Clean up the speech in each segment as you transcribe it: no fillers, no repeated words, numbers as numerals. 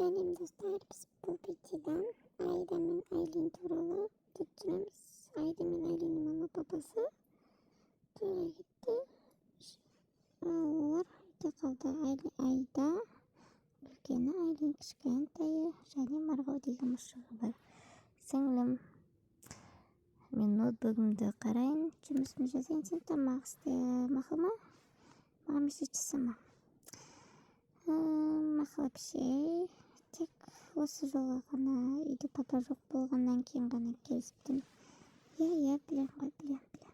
Сәлем достар, біз бұл видеодан Айда мен Айлин туралы түсінеміз. Айда мен Айлиннің мама папасы тойға кетті. Олар үйде қалды. Айда үлкені, Айлин кішкентайы және Марғау деген мұшығы бар. Сіңлім, мен ноутбугымды қарайын, жұмысымды жасайын, сен тамақ істе, мақұл ма? Маған месседж жасама. Мақұл әпше, тек осы жолға ғана үйде папа жоқ болғаннан кейін ғана келіспін. Иә, білем.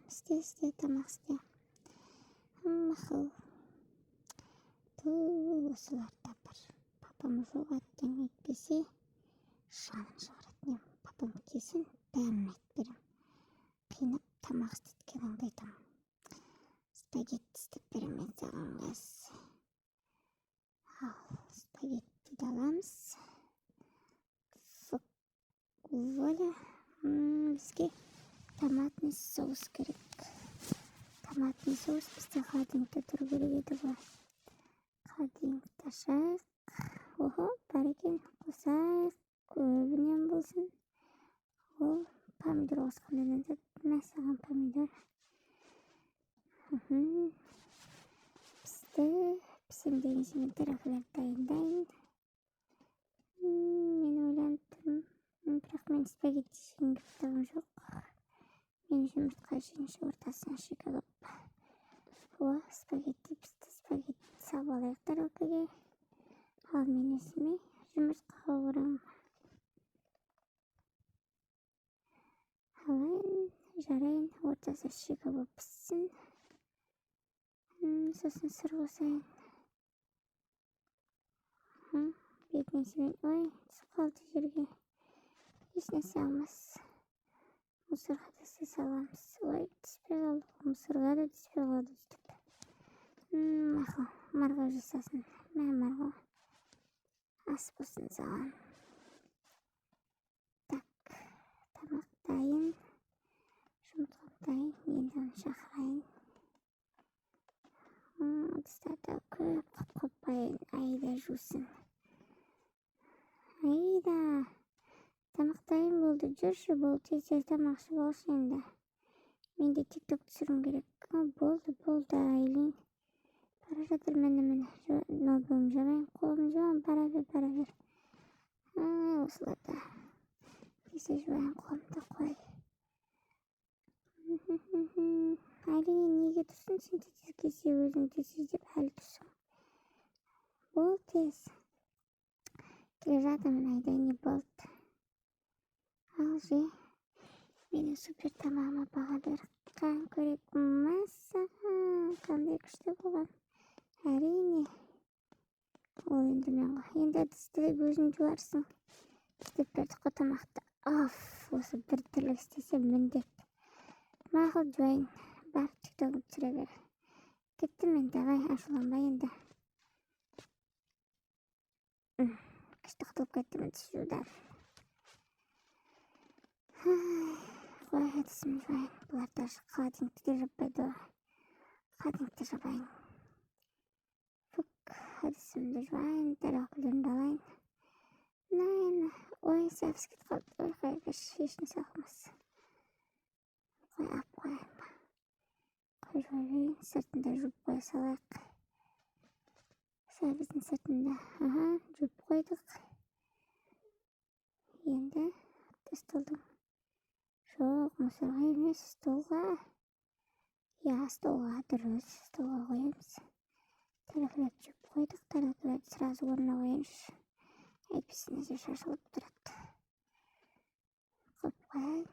Істе, тамақ істе. Мақұл. Осылар да бар. Папам жоқ аттан етпесе, жанын шығаратын ем. Папам келсін, бәрін айтып берем. Қинап тамақ істеткеніңді айтамын. Спагетти істеп беремін саған қыз. Спагетти аламыз. Воля, бізге томатный соус керек. Томатный соус бізде холодильникте тұру керек еді ғой. Холодильникті ашайық. Охо, бар екен, қосайық. Көбінен болсын. Ол помидор қосқаннан мәсіған помидор. Пісемдеген сенен тарақыларды дайындайын. Мен ойландым, бірақ мен спагетти жеген кітабым жоқ. Мен жұмыртқа жеңші ортасына шекалып. Спагетти салып алайық тарелкаға. Ал мен өзіме жұмыртқа қауырамын. Алайын, жарайын, ортасы шекалып піссін. Сосын сыр қосайын. Бетіне сен, түсіп қалды жерге. Ешнәрсе алмас. Мұсырға да саламыз. Түспей қалды. Мұсырға да түспей қалды үстіп. Мақұл, Марғау жасасын. Марғау. Ас болсын саған. Так, тамақ дайын. Жұмыртқам дайын. Енді оны шақырайын. Ыдыстарды көп қойып Айда жусын. Айда, тамақ дайын болды. Жүрші, бұл тез тамақшы болшы енді. Мен де тикток түсірім керек. Болды, Айлин. Бара жатыр мені. Ноутбугым жамайын, қолым жуам, бара бер. Осыларда. Кесе жуайын, қолымды қой. Айлин, неге тұрсын? Сен тез кесе өзіңді сездеп әлі тұрсың. Бол тез. Келе жатырмын, Айда, не болды? Ал же. Менің супер тамағыма баға бер. Қан көрек. Мәссаған. Қандай күшті болған. Әрине. Ол енді мен ғой. Енді әдісті өзің жуарсың. Істеп бердік қой тамақты. Осы бір тірлік істесе міндет. Мақұл жуайын. Бар, тиктогын түсіре бер. Кеттім мен, давай, ашуланбай енді. Күшті құтылып кеттім түсірудан. Қой, әдісім жуайын. Бұлар даже холодильникті де жаппайды. Холодильникті жабайын. Әдісімді жуайын, тарелкаларымды алайын. Сәпсіз кетіп қалды. Қой, ешін салқымас. Ап қойын ба. Қой жуайын, сыртында жуып қоя салайық. Сәбіздің сыртында. Жуып қойдық. Енді столдың. Жоқ, мұсырға емес, столға. Столға, дұрыс, столға қоямыз. Тарелкаларды жуып қойдық, тарелкаларды сразу орнына қояйыншы. Әйтпесе шашылып тұрады. Қойып қояйын.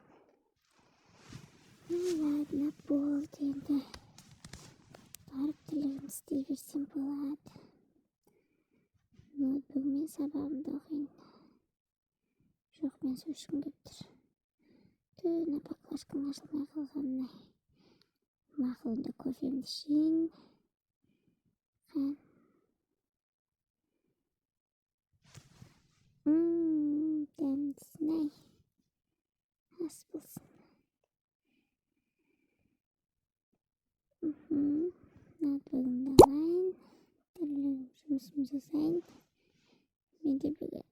Ладно, болды енді. Барып тілерімді істей берсем болады. Ноутбугмен сабағымды оқиын. Жоқ, мен су ішкім келіп тұр. Түні баклажканың ашылмай қалғанына. Мақұлында кофемді ішейін. Дәмдісін-ай. Ас болсын. Ноутбугымды алайын. Жұмысымды жасайын. Мен де бүгін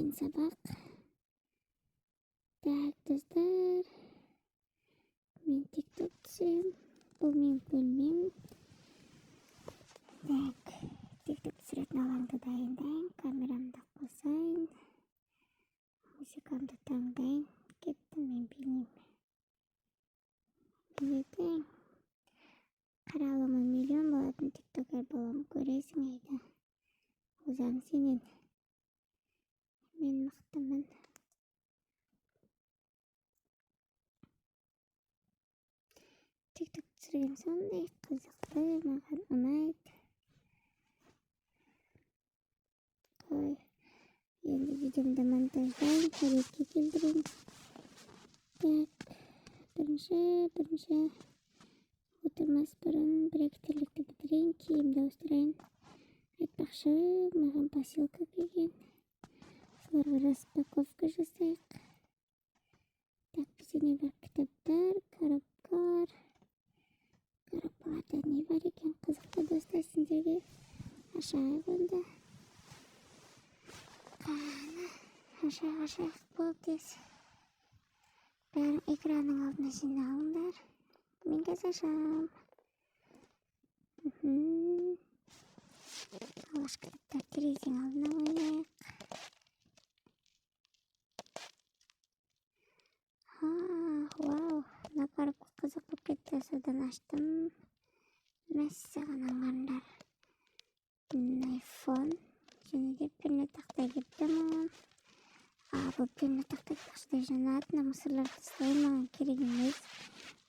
Ертең сабақ. Так, достар. Мен тикток түсірем. Бұл менің бөлмем. Так, тикток түсіретін алаңды дайындайын. Камерамды қосайын. Музыкамды таңдайын. Кеттім мен бейнем. Ертең қаралымы миллион болатын тиктокер боламын, көресің айда. Озаң сенен. Мен мықтымын. Тикток түсірген сондай қызықты, маған ұнайды. Қой, енді видеомды монтаждайын, суретке келтірейін. Так, бірінші отырмас бұрын бір-екі тірлікті бітірейін, киімді ауыстырайын. Айтпақшы, маған посылка келген. Соларға распаковка жасайық. Так, бізде не бар? Кітаптар, коробкалар. Коробкаларда не бар екен? Қызықты достар, сендерге ашайық онда. Ашайық бол тез. Бәрін экранның алдына жиналыңдар. Мен қазір ашам. Алғаш кітаптар терезенің алдына қояйық. Вау, мына коробка қызық болып кетті. Содан аштым. Мәссаған аңғарыңдар. Айфон. Және де пенне тақтай кепті маған. Бұл пенне тақтай тақшыдай жанады. Мысырлар тастайын, маған керек емес.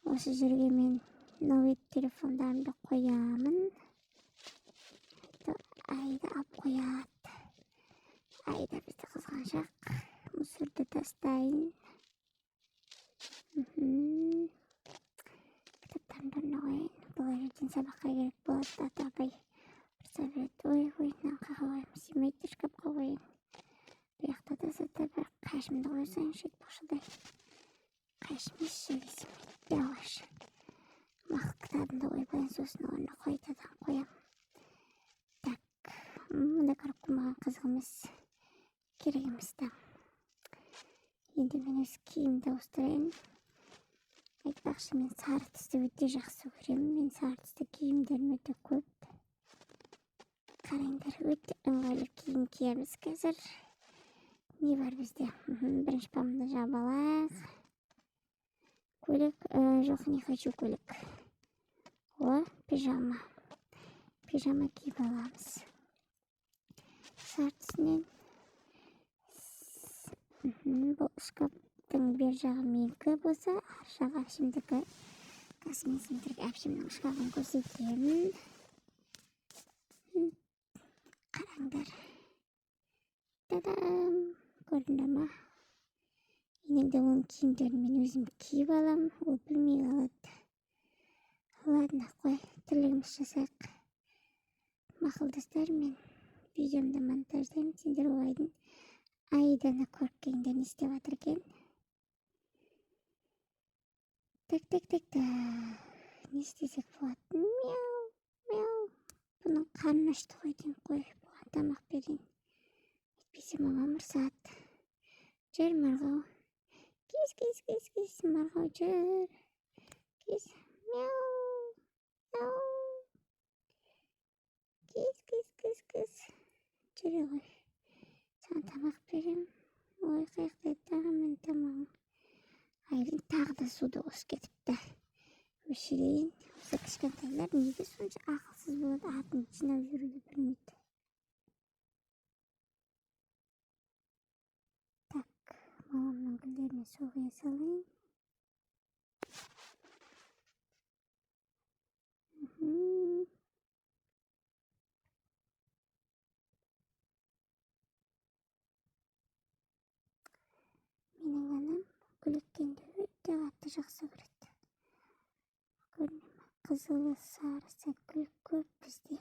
Осы жерге мен новый телефондарымды қоямын. Айда алып қояды. Айда бізді қызғаншақ. Мысырды тастайын. Кітаптарымды орнына қояйын. Бұл ертең сабаққа керек болады. Атабай ұрса береді. Ой, мынаны қоймын. Симейді шкафқа қояйын. Бұяқта да заты бір қайшымды қойсайын, шетбақшыдай. Қайшымыз жерге симейді. Бәуаш. Мақыл кітабымды ойбайын, сосын орнына қойтадан қоям. Так, мұнда коробка маған қызық емес. Керек емес та. Енді мен өз киімді ауыстырайын. Айтпақшы, мен сары түсті өте жақсы көремін. Мен сары түсті киімдерім өте көп. Қараңдар, өте ыңғайлы киім киеміз қазір. Не бар бізде? Бірінші памды жабалайық. Көйлек, жоқ, не хочу көйлек. О, пижама. Пижама киіп аламыз. Сары түсінен. Бұл шкаптың бер жағы менікі болса, ар жағы әпшімдікі. Қазір мен сендерге әпшімнің шкафын көрсетемін. Қараңдар. Тадам! Көрінді ма? Енді оның киімдерін мен өзім киіп алам. Ол білмей қалады. Ладно, қой, тірлігіміз жасайық. Мақылдастар, мен видеомды монтаждаймын. Сендер олайдың Айданы көріп келіңдер не істеп жатыр екен. Так. Не істесек болады? Мяу. Бұның қарны ашты ғой дейін, қой. Бұған тамақ берейін. Етпесе мамам ұрсады. Жүр, Марғау. Кес. Марғау, жүр. Кес. Мяу. Кес. Жүре ғой. Саған тамақ берем. Ой, қайықтай тағымен тамағым. Айдың тағы да суды қосып кетіпті. Өшірейін. Осы кішкентайлар неге сонша ақылсыз болады, атын жинап жүруді білмейді. Так, мамамның гүлдеріне су құя салайын. Менің анам гүлеккенді өте қатты жақсы көреді. Көріне ма? Қызылы, сарысы, гүл көп бізде.